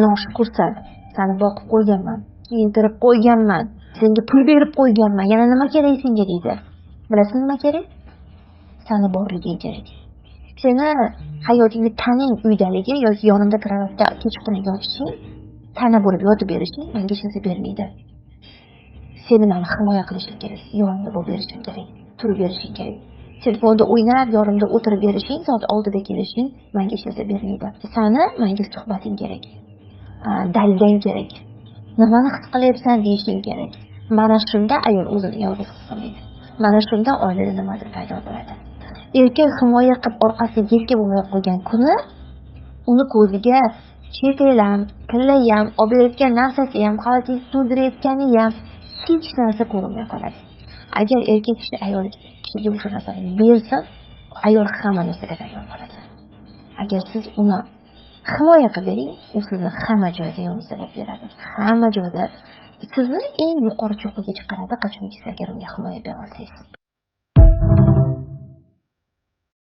Noshukursan, seni boqib qo'yganman, kiyintirib qo'yganman, senga pul berib qo'yganman, yana nima kerak senga deydi. Bilasizmi nima kerak? Seni borliging kerak. Seni hayotingni taning uydaligi yoki yonimda karavotda kechqurun yotishing, tana bo'lib yotib berishing menga hech narsa bermaydi. Seni meni himoya qilishing kerak, yonimda bo'lib berishing kerak, turib berishing kerak. Telefonda o'ynab, yonimda o'tirib berishing, soat 6da kelishing menga hech narsa bermaydi. Seni menga suhbating kerak. Dalgang kerak. Nimani his qilyapsan deyishing kerak. Mana shunda ayol o'zini yolg'iz his qilmaydi. Mana shunda oilada nimadir paydo bo'ladi. Erkak himoya qilib orqasiga yelka bo'lmay qolgan kuni uni ko'ziga cheklam, tillayam, olib berayotgan narsasi ham, xalatiga to'ldirayotgani ham hech narsa ko'rinmay qoladi. Agar erkak kishi ayol kishiga o'sha narsani bersa, ayol hamma narsaga tayyor bo'ladi. Agar siz uni himoya qilib bering, u sizni hamma joyda yomg'irlab beradi. Hamma joyda sizni eng yuqori cho'qqiga chiqaradi, qachonki siz agar unga himoya bera olsangiz.